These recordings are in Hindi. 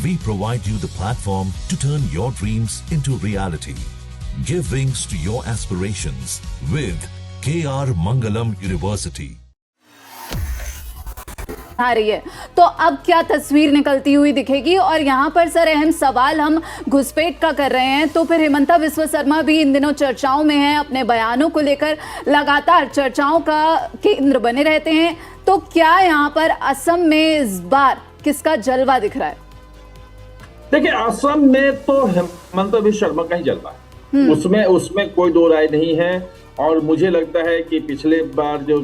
We provide you the platform to turn your dreams into reality. Give wings to your aspirations with KR Mangalam University. आ रही है तो अब क्या तस्वीर निकलती हुई दिखेगी। और यहाँ पर सर अहम सवाल हम घुसपैठ का कर रहे हैं, तो फिर हिमंता बिस्वा शर्मा भी इन दिनों चर्चाओं में हैं, अपने बयानों को लेकर लगातार चर्चाओं का केंद्र बने रहते हैं। तो क्या यहाँ पर असम में इस बार किसका जलवा दिख रहा है? देखिए, असम में तो हिमंता बिस्वा शर्मा का ही जलवा है, उसमें कोई दो राय नहीं है। और मुझे लगता है कि पिछले बार जो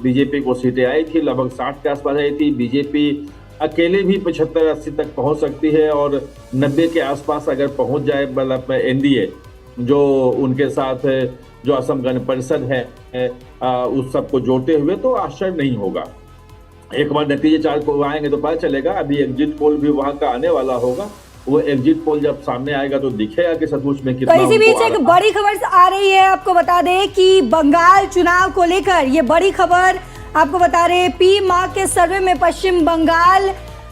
बीजेपी को सीटें आई थी लगभग 60 के आसपास आई थी, बीजेपी अकेले भी 75-80 तक पहुंच सकती है और 90 के आसपास अगर पहुंच जाए, मतलब एनडीए जो उनके साथ जो असम गण परिषद है उस सबको जोड़ते हुए, तो आश्चर्य नहीं होगा। एक बार नतीजे 4 को आएंगे तो पता चलेगा। अभी एग्जिट पोल भी वहां का आने वाला होगा, वो एग्जिट पोल जब सामने आएगा तो दिखेगा कि सचमुच में कितना। तो इसी बीच एक बड़ी खबर आ रही है, आपको बता दें कि बंगाल चुनाव को लेकर ये बड़ी खबर आपको बता रहे, पी मार्क के सर्वे में पश्चिम बंगाल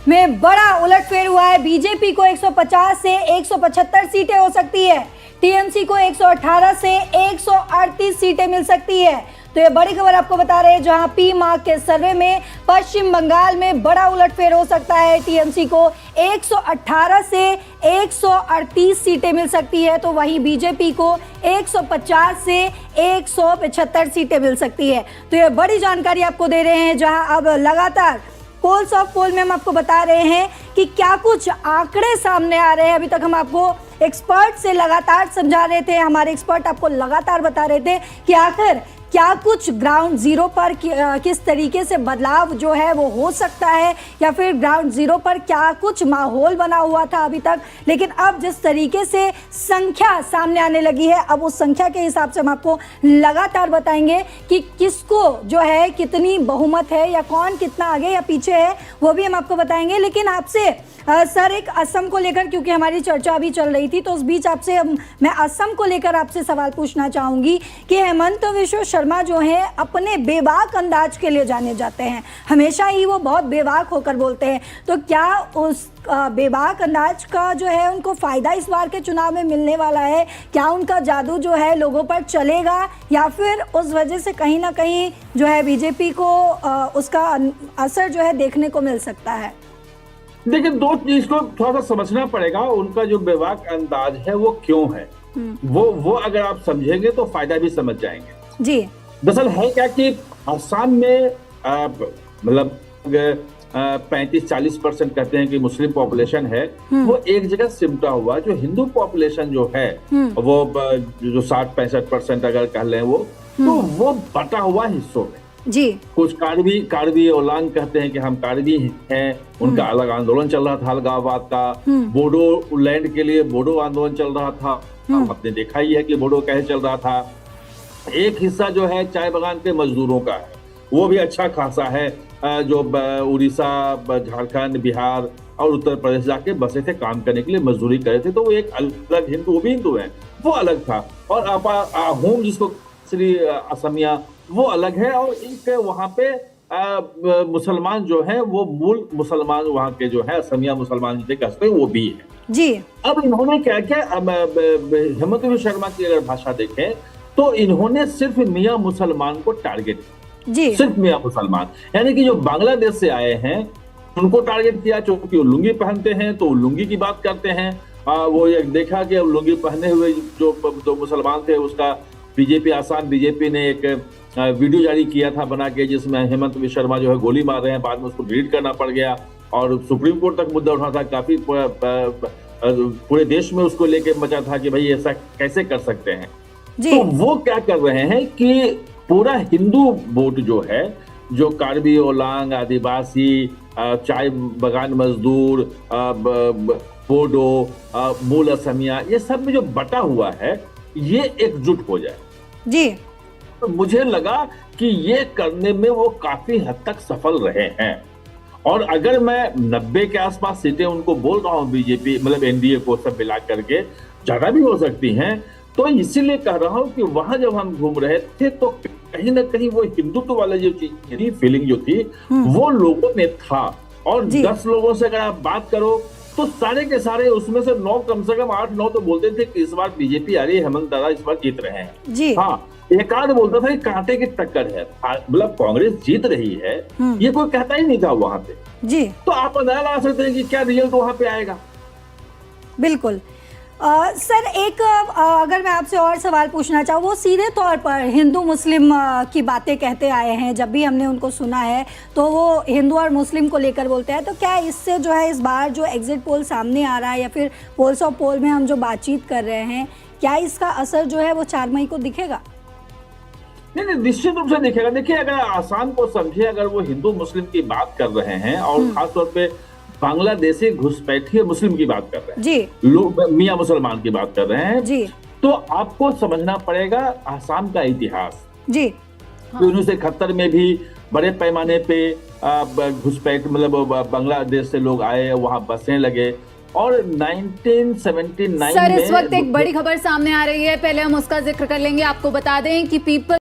में बड़ा उलटफेर हुआ है। बीजेपी को 150 से 175 सीटें हो सकती है, टीएमसी को 118 से 138 सीटें मिल सकती है। तो ये बड़ी खबर आपको बता रहे हैं, जहां पी मार्क के सर्वे में पश्चिम बंगाल में बड़ा उलटफेर हो सकता है। टीएमसी को 118 से 138 सीटें मिल सकती है, तो वहीं बीजेपी को 150 से 175 सीटें मिल सकती है। तो ये बड़ी जानकारी आपको दे रहे हैं, जहां अब लगातार पोल्स ऑफ पोल में हम आपको बता रहे हैं कि क्या कुछ आंकड़े सामने आ रहे हैं। अभी तक हम आपको एक्सपर्ट से लगातार समझा रहे थे, हमारे एक्सपर्ट आपको लगातार बता रहे थे कि आखिर क्या कुछ ग्राउंड जीरो पर किस तरीके से बदलाव जो है वो हो सकता है, या फिर ग्राउंड जीरो पर क्या कुछ माहौल बना हुआ था अभी तक। लेकिन अब जिस तरीके से संख्या सामने आने लगी है, अब उस संख्या के हिसाब से हम आपको लगातार बताएंगे कि किसको जो है कितनी बहुमत है, या कौन कितना आगे या पीछे है, वो भी हम आपको बताएंगे। लेकिन आपसे सर एक असम को लेकर, क्योंकि हमारी चर्चा अभी चल रही थी, तो उस बीच आपसे मैं असम को लेकर आपसे सवाल पूछना चाहूँगी कि हिमंता बिस्वा शर्मा जो है अपने बेबाक अंदाज के लिए जाने जाते हैं, हमेशा ही वो बहुत बेबाक होकर बोलते हैं। तो क्या उस बेबाक अंदाज का जो है उनको फ़ायदा इस बार के चुनाव में मिलने वाला है? क्या उनका जादू जो है लोगों पर चलेगा, या फिर उस वजह से कहीं ना कहीं जो है बीजेपी को उसका असर जो है देखने को मिल सकता है? देखिए, दो चीज को थोड़ा सा समझना पड़ेगा। उनका जो बेबाक अंदाज है वो क्यों है, वो अगर आप समझेंगे तो फायदा भी समझ जाएंगे जी। दरअसल है क्या कि असम में मतलब 35-40% कहते हैं कि मुस्लिम पॉपुलेशन है, वो एक जगह सिमटा हुआ। जो हिंदू पॉपुलेशन जो है वो जो 60-65% अगर कह लें वो, तो वो बटा हुआ हिस्सों में जी। कुछ कार्बी ओलांग कहते हैं कि हम कार्बी हैं, उनका अलग आंदोलन चल रहा था अलगाववाद का। बोडो लैंड के लिए बोडो आंदोलन चल रहा था, आपने देखा ही है कि बोडो कैसे चल रहा था। एक हिस्सा जो है चाय बागान के मजदूरों का है, वो भी अच्छा खासा है, जो उड़ीसा, झारखंड, बिहार और उत्तर प्रदेश जाके बसे थे काम करने के लिए, मजदूरी करे थे। तो वो एक अलग हिंदू, वो भी हिंदू है, वो अलग था। और अहोम जिसको श्री असमिया, वो अलग है। और एक वहाँ पे मुसलमान जो है, वो मूल मुसलमान वहाँ के जो है असमिया मुसलमान जिसे कहते हैं, वो भी है जी। अब इन्होंने क्या किया, हिमंता बिस्वा शर्मा की अगर भाषा देखें तो इन्होंने सिर्फ मियां मुसलमान को टारगेट जी, सिर्फ मियां मुसलमान, यानी कि जो बांग्लादेश से आए हैं उनको टारगेट किया, क्योंकि वो लुंगी पहनते हैं तो लुंगी की बात करते हैं। वो एक देखा कि लुंगी पहने हुए जो मुसलमान थे, उसका बीजेपी ने एक वीडियो जारी किया था बना के, जिसमें हिमंता बिस्वा शर्मा जो है गोली मार रहे हैं। बाद में उसको डिलीट करना पड़ गया और सुप्रीम कोर्ट तक मुद्दा उठा था, काफी पूरे देश में उसको लेके मचा था कि भाई ऐसा कैसे कर सकते हैं। तो वो क्या कर रहे हैं कि पूरा हिंदू वोट जो है, जो कार्बी ओलांग, आदिवासी, चाय बागान मजदूर, बोडो, मूल असमिया, ये सब में जो बटा हुआ है, ये एकजुट हो जाए जी। तो मुझे लगा कि ये करने में वो काफी हद तक सफल रहे हैं। और अगर मैं 90 के आसपास सीटें उनको बोल रहा हूँ, बीजेपी मतलब एनडीए को सब मिला करके ज्यादा भी हो सकती हैं, तो इसीलिए कह रहा हूँ कि वहां जब हम घूम रहे थे तो कहीं ना कहीं वो हिंदुत्व वाला जो चीज थी, फीलिंग जो थी, वो लोगों में था। और 10 लोगों से अगर आप बात करो तो सारे के सारे उसमें से 9 कम से कम 8-9 तो बोलते थे कि इस बार बीजेपी आ रही है, हेमंत दादा इस बार जीत रहे हैं जी हाँ, एक आध बोलता था कि कांटे की टक्कर है, मतलब कांग्रेस जीत रही है, ये कोई कहता ही नहीं था वहां पे। जी तो आप अंदाजा लगा सकते हैं कि क्या रिजल्ट वहां पे आएगा। बिल्कुल। सर एक अगर मैं आपसे और सवाल पूछना चाहूँ, वो सीधे तौर पर हिंदू मुस्लिम की बातें कहते आए हैं, जब भी हमने उनको सुना है तो वो हिंदू और मुस्लिम को लेकर बोलते हैं। तो क्या इससे जो है इस बार जो एग्जिट पोल सामने आ रहा है या फिर पोल्स ऑफ पोल में हम जो बातचीत कर रहे हैं, क्या इसका असर जो है वो 4 मई को दिखेगा? नहीं, निश्चित रूप से दिखेगा। देखिए, अगर आसाम को समझे, अगर वो हिंदू मुस्लिम की बात कर रहे हैं और खासतौर पे बांग्लादेशी घुसपैठिए मुस्लिम की बात कर रहे हैं जी, लोग मियां मुसलमान की बात कर रहे हैं जी, तो आपको समझना पड़ेगा आसाम का इतिहास। जी, 1971 में भी बड़े पैमाने पे घुसपैठ मतलब बांग्लादेश से लोग आए, वहां बसने लगे और 1979 सर इस में वक्त एक बड़ी खबर सामने आ रही है, पहले हम उसका जिक्र कर लेंगे। आपको बता दें कि पीपल